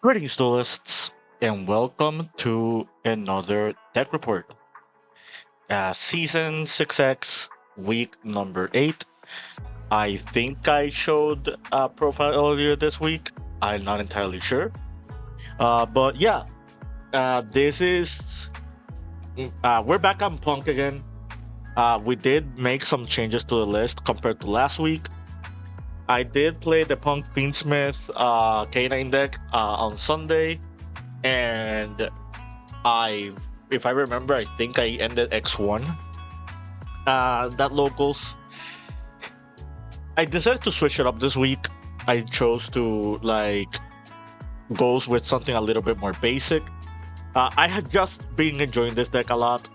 Greetings, duelists, and welcome to another deck report. Season 6X, week number 8. I think I showed a profile earlier this week. I'm not entirely sure. But yeah, this is. We're back on Punk again. We did make some changes to the list compared to last week. I did play the Punk Fiendsmiths K9 deck on Sunday, and if I remember, I think I ended X1. That locals. I decided to switch it up this week. I chose to goes with something a little bit more basic. I had just been enjoying this deck a lot.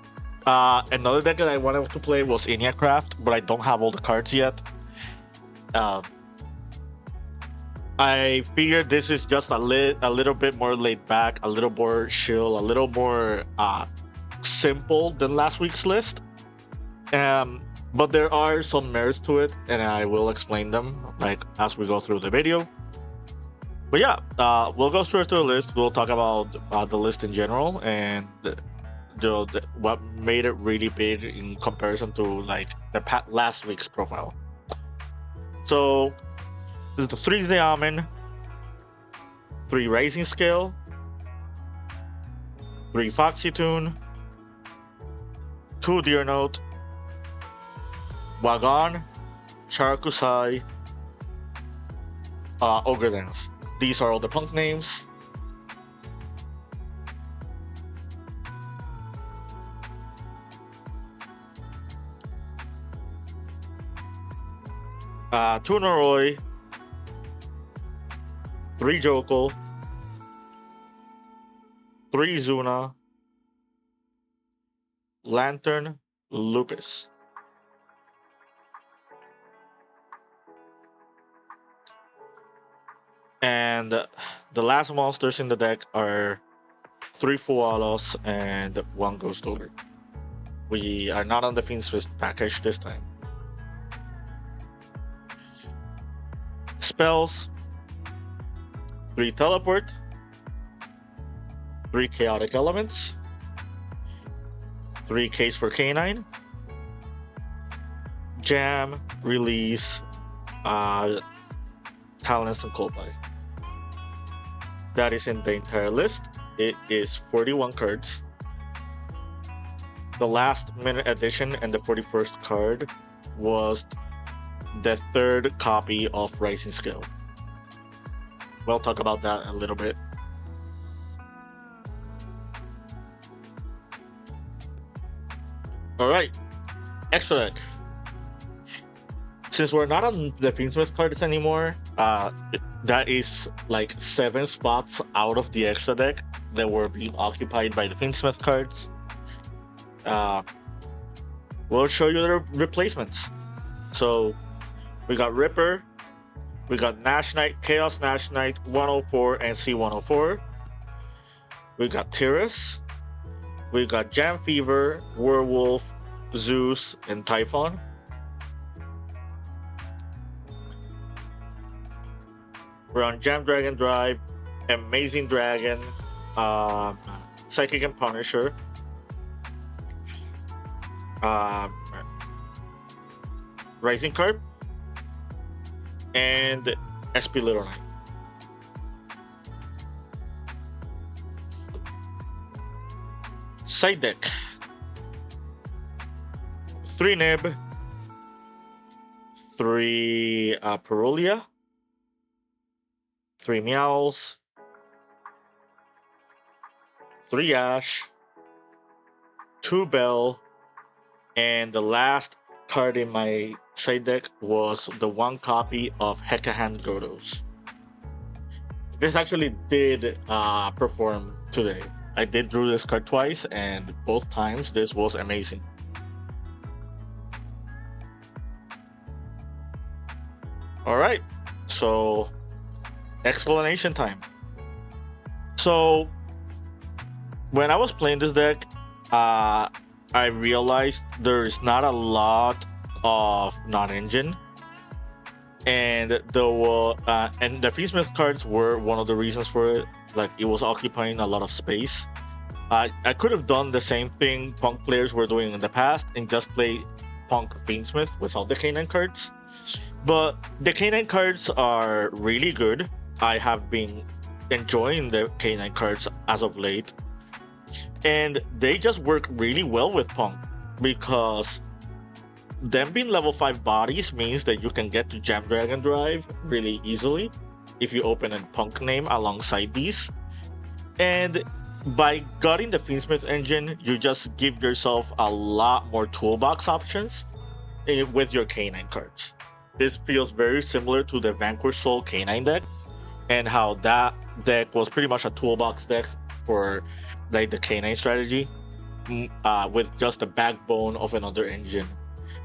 Another deck that I wanted to play was Craft, but I don't have all the cards yet. I figured this is just a little bit more laid back, a little more chill, a little more simple than last week's list. But there are some merits to it, and I will explain them as we go through the video. But yeah, we'll go straight to the list. We'll talk about the list in general and what made it really big in comparison to last week's profile. So this is the 3 Diamond, 3 Rising Scale, 3 Foxy Tune, 2 Deer Note, Wagon, Charakusai, Ogre Dance. These are all the Punk names. Two Noroi, 3 Joko, 3 Zuna, Lantern, Lupus. And the last monsters in the deck are 3 Fualos and 1 Ghost Ogre. We are not on the Fiendsmiths package this time. Spells: 3 Teleport, 3 Chaotic Elements, 3 Case for K9, Jam, Release, Talents, and Coldplay. That is in the entire list. It is 41 cards. The last minute edition and the 41st card was the 3rd copy of Rising Scale. We'll talk about that a little bit. Alright, extra deck. Since we're not on the Fiendsmith cards anymore, that is 7 spots out of the extra deck that were being occupied by the Fiendsmith cards. We'll show you the replacements. So we got Ripper, we got Nash Knight, Chaos Nash Knight, 104 and C104. We got Tyrus, we got Jam Fever, Werewolf, Zeus, and Typhon. We're on Jam Dragon Drive, Amazing Dragon, Psychic and Punisher, Rising Carp, and SP Little Knight. Side deck: 3 Nib, 3 Perulia, 3 Meows, 3 Ash, 2 Bell, and the last card in my side deck was the 1 copy of Hekahan Godos. This actually did perform today. I did drew this card twice, and both times this was amazing. Alright, so explanation time. So when I was playing this deck, I realized there's not a lot of non-engine, and the Fiendsmiths cards were one of the reasons for it. Like, it was occupying a lot of space. I could have done the same thing Punk players were doing in the past and just play Punk Fiendsmith without the K9 cards. But the K9 cards are really good. I have been enjoying the K9 cards as of late. And they just work really well with Punk because them being level 5 bodies means that you can get to Jam Dragon Drive really easily if you open a Punk name alongside these. And by gutting the Fiendsmith engine, you just give yourself a lot more toolbox options with your K9 cards. This feels very similar to the Vanquish Soul K9 deck, and how that deck was pretty much a toolbox deck for like the K9 strategy, with just the backbone of another engine,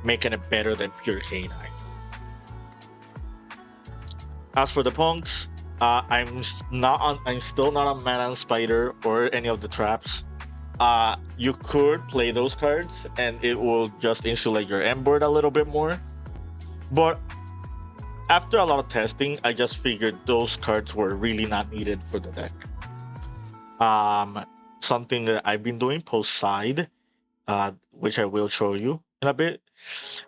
making it better than pure K9. As for the Punks, I'm still not a Mana and Spider or any of the traps. You could play those cards and it will just insulate your end board a little bit more. But after a lot of testing, I just figured those cards were really not needed for the deck. Something that I've been doing post side, which I will show you in a bit,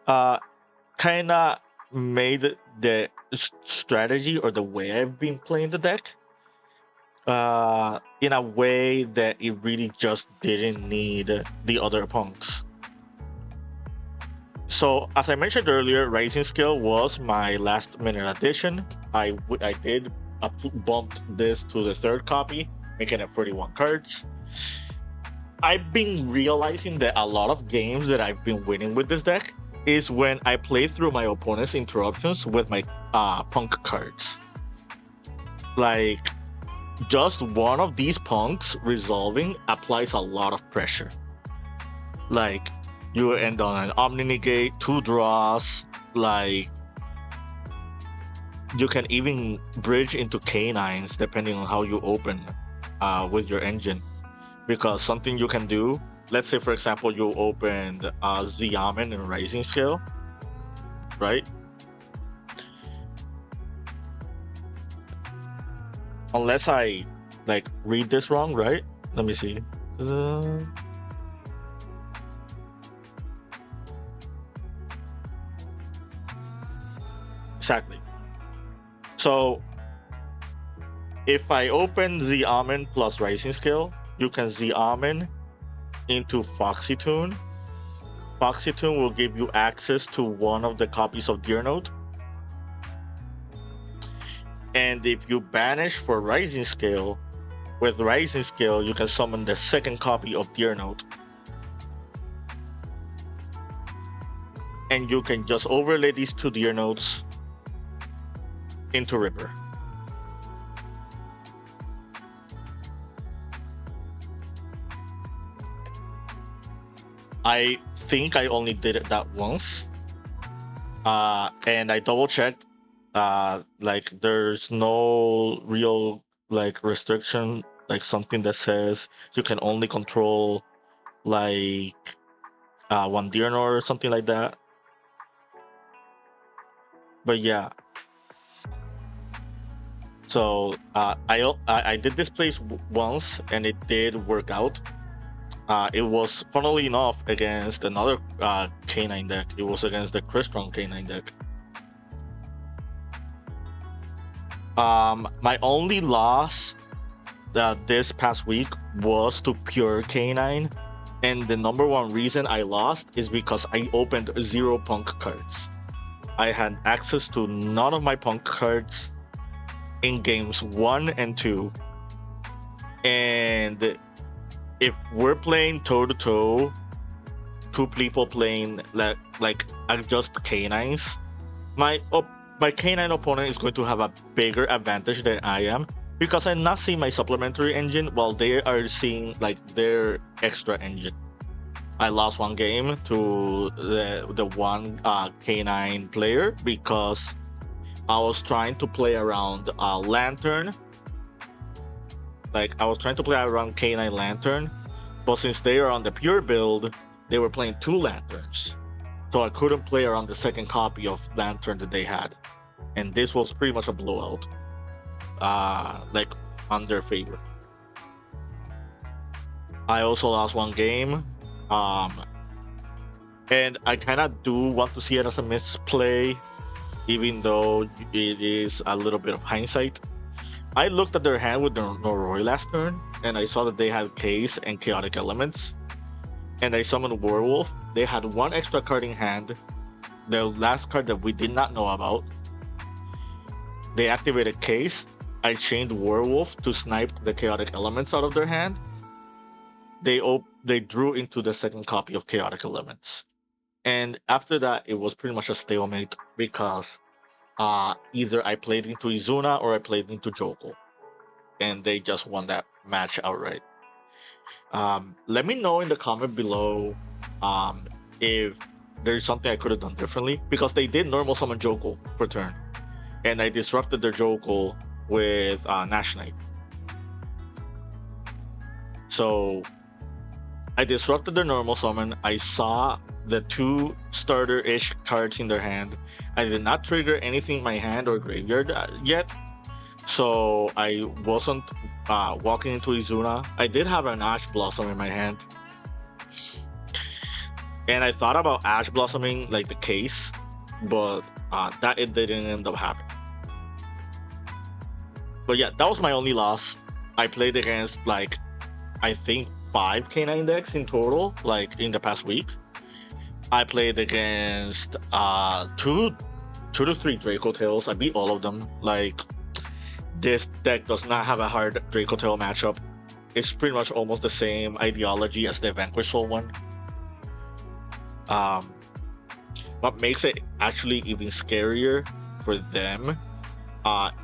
kind of made the strategy or the way I've been playing the deck in a way that it really just didn't need the other punks. So as I mentioned earlier, Rising Scale was my last minute addition. I did bumped this to the 3rd copy, making it 41 cards. I've been realizing that a lot of games that I've been winning with this deck is when I play through my opponent's interruptions with my Punk cards. Like, just one of these Punks resolving applies a lot of pressure. Like, you end on an Omni Negate, 2 draws, like, you can even bridge into K9s depending on how you open with your engine. Because something you can do, let's say for example you opened Xiamen in Rising Scale, right? Unless I like read this wrong, right? Let me see. Exactly. So if I open Xiamen plus Rising Scale, you can Xiamen into Foxy Tune. Foxy Tune will give you access to one of the copies of Deer Note. And if you banish for Rising Scale, with Rising Scale, you can summon the 2nd copy of Deer Note. And you can just overlay these 2 Deer Notes into Ripper. I think I only did it that once. And I double checked. Like, there's no real like restriction, like something that says you can only control like 1 Deernor or something like that. But yeah. So I did this place once and it did work out. It was, funnily enough, against another K9 deck. It was against the Crystron K9 deck. My only loss this past week was to pure K9, and the number one reason I lost is because I opened 0 Punk cards. I had access to none of my Punk cards in games 1 and 2, and if we're playing toe-to-toe, 2 people playing like just K9s, my K9 opponent is going to have a bigger advantage than I am, because I'm not seeing my supplementary engine while they are seeing like their extra engine. I lost 1 game to the one K9 player because I was trying to play around Lantern. Like, I was trying to play around K9 Lantern, but since they are on the pure build, they were playing 2 Lanterns. So I couldn't play around the 2nd copy of Lantern that they had. and this was pretty much a blowout, like on their favor. I also lost one game, um, and I kind of do want to see it as a misplay, even though it is a little bit of hindsight. I looked at their hand with their Noroi last turn, and I saw that they had Case and Chaotic Elements, and I summoned Werewolf. They had one extra card in hand, the last card that we did not know about. They activated Case. I chained Werewolf to snipe the Chaotic Elements out of their hand. They drew into the second copy of Chaotic Elements, and after that, it was pretty much a stalemate because either I played into Izuna or I played into Joko, and they just won that match outright. Let me know in the comment below if there's something I could have done differently, because they did normal summon Joko for turn, and I disrupted their Joko with Nash Knight. So I disrupted their normal summon. I saw the two starter-ish cards in their hand. I did not trigger anything in my hand or graveyard yet, so I wasn't walking into Izuna. I did have an Ash Blossom in my hand, and I thought about Ash Blossoming like the Case, but that it didn't end up happening. But yeah, that was my only loss. I played against like I think 5 K9 decks in total, like in the past week. I played against two to three Draco Tails. I beat all of them. Like, this deck does not have a hard Draco Tail matchup. It's pretty much almost the same ideology as the Vanquish Soul one. What makes it actually even scarier for them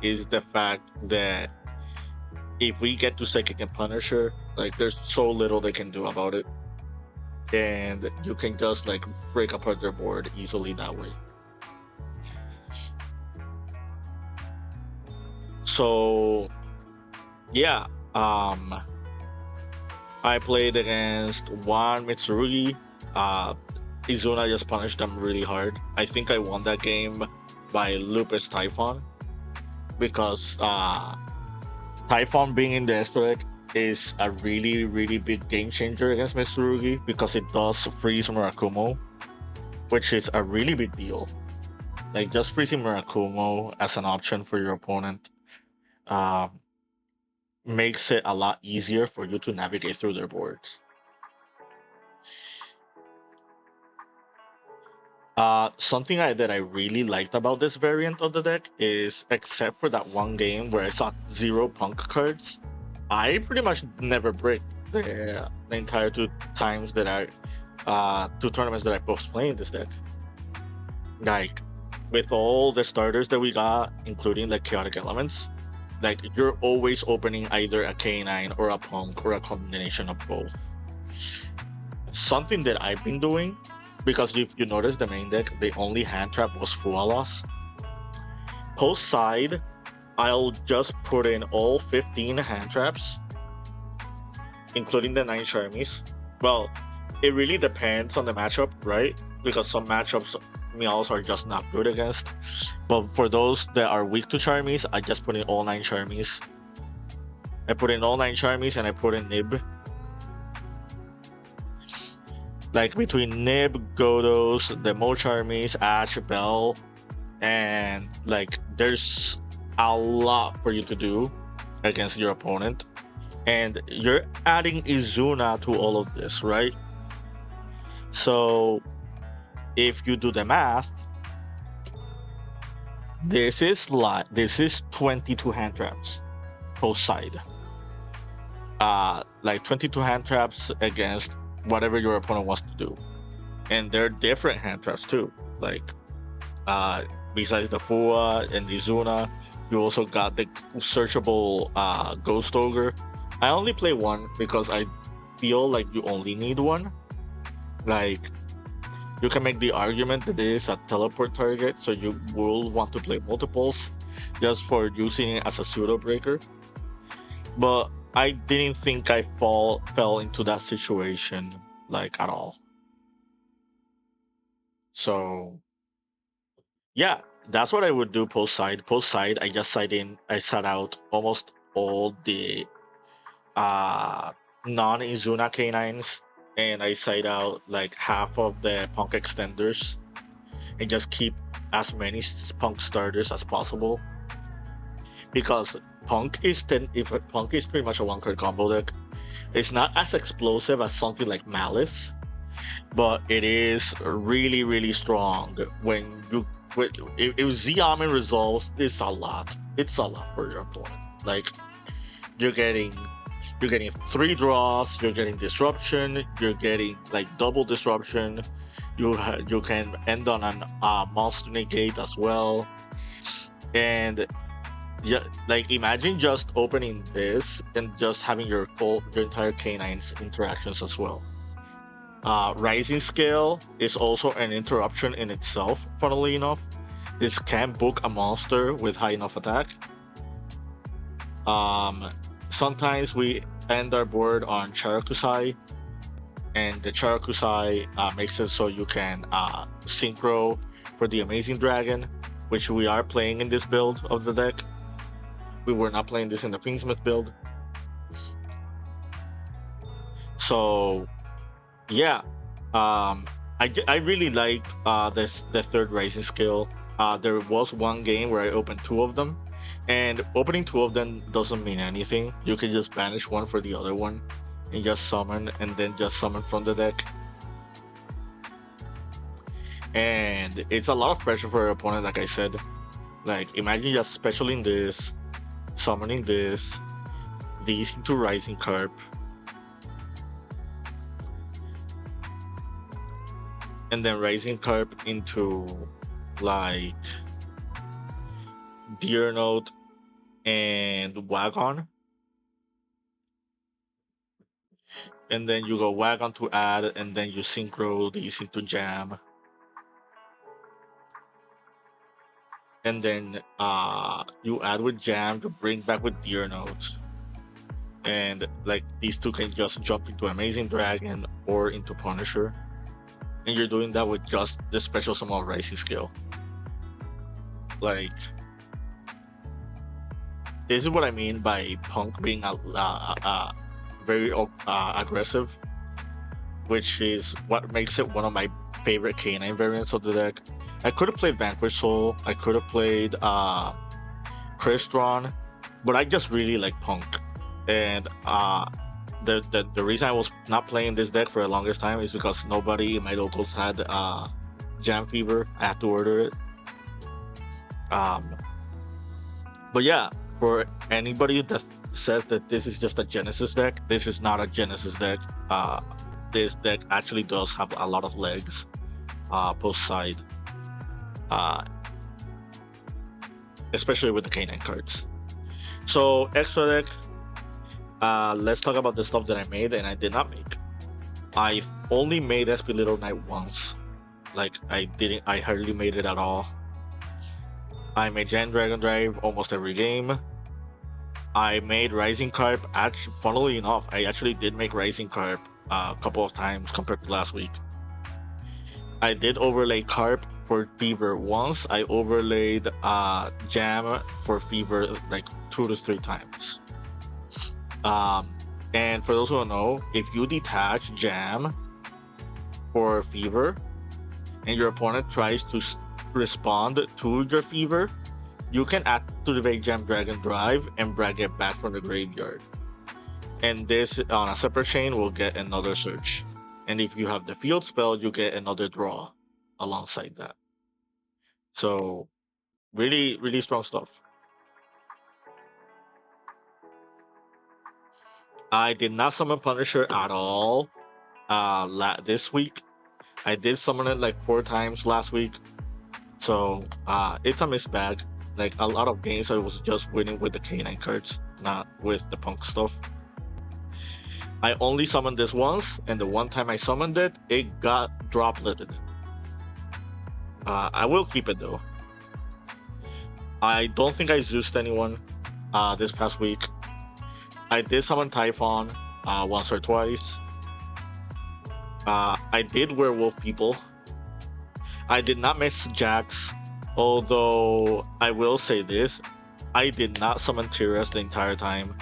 is the fact that if we get to Psychic and Punisher, like there's so little they can do about it, and you can just like break apart their board easily that way. So yeah, I played against one Mitsurugi. Izuna just punished them really hard. I think I won that game by Lupus Typhon, because Typhon being in the extra deck is a really, really big game changer against Mitsurugi, because it does freeze Murakumo, which is a really big deal. Like, just freezing Murakumo as an option for your opponent makes it a lot easier for you to navigate through their boards. Something that I really liked about this variant of the deck is, except for that one game where I saw 0 Punk cards, I pretty much never bricked the entire two tournaments that I was playing this deck. Like, with all the starters that we got, including like Chaotic Elements, like you're always opening either a K9 or a Punk or a combination of both. Something that I've been doing, because if you notice the main deck, the only hand trap was Fualas. Post side, I'll just put in all 15 hand traps, including the 9 Charmies. Well, it really depends on the matchup, right? Because some matchups Meows are just not good against. But for those that are weak to Charmies, I just put in all 9 Charmies. I put in all 9 Charmies and I put in Nib. Like, between Nib, Godos, the Mo Charmies, Ash, Bell, and like there's a lot for you to do against your opponent. And you're adding Izuna to all of this, right? So if you do the math, this is 22 hand traps post side. Like 22 hand traps against whatever your opponent wants to do. And they're different hand traps too. Like, besides the Fua and the Izuna, you also got the searchable Ghost Ogre. I only play one because I feel like you only need one. Like, you can make the argument that it is a teleport target, so you will want to play multiples just for using it as a pseudo breaker. But I didn't think I fell into that situation like at all. So yeah, That's what I would do post side. Post side, I just I side out almost all the uh non-Izuna canines, and I side out like half of the punk extenders, and just keep as many punk starters as possible, because if punk is pretty much a one card combo deck. It's not as explosive as something like Malice, but it is really, really strong when you if Z Armin resolves. It's a lot for your opponent. Like, you're getting you're getting three draws, you're getting disruption, you're getting like double disruption. You can end on an monster negate as well. And yeah, like, imagine just opening this and just having your entire canines interactions as well. Rising scale is also an interruption in itself, funnily enough. This can book a monster with high enough attack. Sometimes we end our board on Charakusai, and the Charakusai makes it so you can synchro for the Amazing Dragon, which we are playing in this build of the deck. We were not playing this in the Fiendsmiths build. So yeah, I really liked the third rising skill. There was one game where I opened two of them, and opening two of them doesn't mean anything. You can just banish one for the other one, and just summon, and then just summon from the deck. And it's a lot of pressure for your opponent, like I said. Like, imagine just specialing this, summoning this, these into Rising Carp, and then Rising Carp into like Deer Note and Wagon, and then you go Wagon to add, and then you synchro these into Jam, and then you add with Jam to bring back with Deer Note, and like these two can just jump into Amazing Dragon or into Punisher, and you're doing that with just the special summon Rising skill. Like, this is what I mean by Punk being very aggressive, which is what makes it one of my favorite canine variants of the deck. I could have played Vanquish Soul, I could have played Crystron, but I just really like Punk. And the reason I was not playing this deck for the longest time is because nobody in my locals had Jam Fever. I had to order it. But yeah, for anybody that says that this is just a Genesis deck, this is not a Genesis deck. This deck actually does have a lot of legs post side, especially with the canine cards. So extra deck, let's talk about the stuff that I made and I did not make. I only made SP Little Knight once. Like, I hardly made it at all. I made Gen Dragon Drive almost every game. I made Rising Carp. Actually, funnily enough, I actually did make Rising Carp a couple of times compared to last week. I did overlay Carp for Fever once. I overlaid Jam for Fever like 2 to 3 times. And for those who don't know, if you detach Jam for Fever and your opponent tries to respond to your Fever, you can activate Jam Dragon Drive and bring it back from the graveyard. And this on a separate chain will get another search. And if you have the field spell, you get another draw alongside that. So really, really strong stuff. I did not summon Punisher at all this week. I did summon it like 4 times last week. So it's a mixed bag. Like, a lot of games I was just winning with the canine cards, not with the Punk stuff. I only summoned this once, and the one time I summoned it, it got dropleted. I will keep it though. I don't think I Zeused anyone this past week. I did summon Typhon once or twice. I did Werewolf people. I did not miss Jax. Although I will say this, I did not summon Tyrius the entire time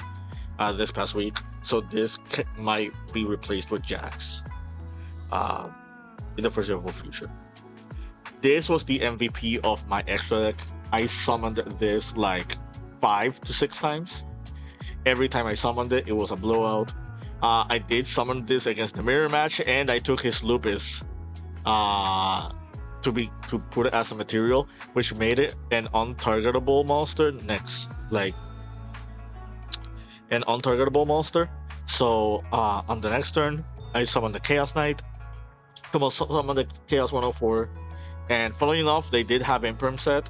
this past week, so this might be replaced with Jax uh, in the foreseeable future. This was the MVP of my extra deck. I summoned this like 5 to 6 times. Every time I summoned it, it was a blowout. I did summon this against the mirror match, and I took his Lupus to put it as a material, which made it an untargetable monster next, like an untargetable monster. So on the next turn, I summon the Chaos Knight, summon the Chaos 104, and funnily enough, they did have Imperm set,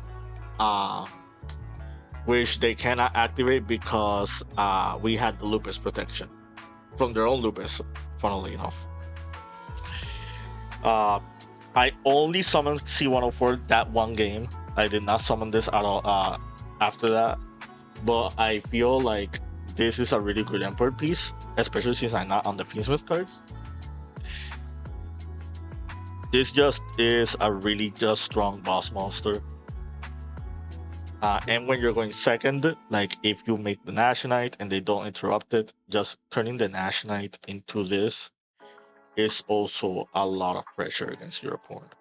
which they cannot activate because we had the Lupus protection from their own Lupus, funnily enough. I only summoned C104 that one game. I did not summon this at all after that, but I feel like this is a really good import piece, especially since I'm not on the Fiendsmiths cards. This just is a really just strong boss monster. And when you're going second, like if you make the Nashonite and they don't interrupt it, just turning the Nashonite into this is also a lot of pressure against your opponent.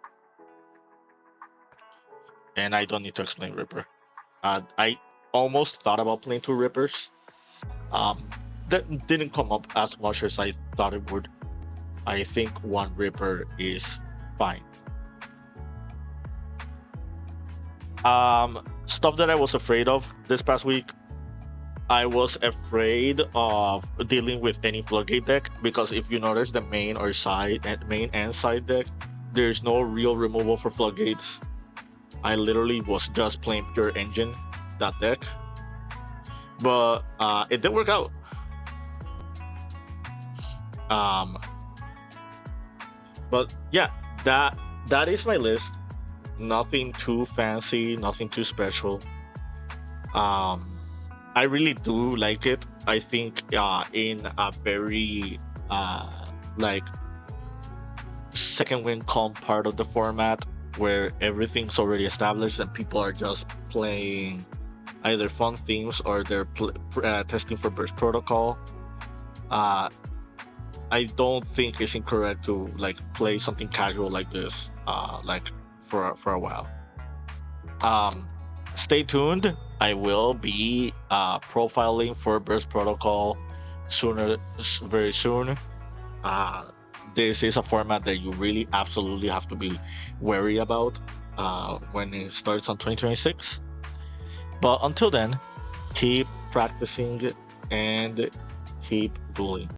And I don't need to explain Ripper. I almost thought about playing 2 Rippers. That didn't come up as much as I thought it would. I think 1 Ripper is fine. Stuff that I was afraid of this past week. I was afraid of dealing with any Floodgate deck because if you notice the main and side deck, there's no real removal for Floodgates. I literally was just playing pure engine that deck, but it did work out. But yeah, that is my list. Nothing too fancy, nothing too special. I really do like it. I think in a very like second win calm part of the format where everything's already established and people are just playing either fun themes or they're testing for burst protocol. I don't think it's incorrect to like play something casual like this like for a while. Stay tuned. I will be profiling for burst protocol very soon. This is a format that you really absolutely have to be wary about when it starts on 2026. But until then, keep practicing and keep dueling.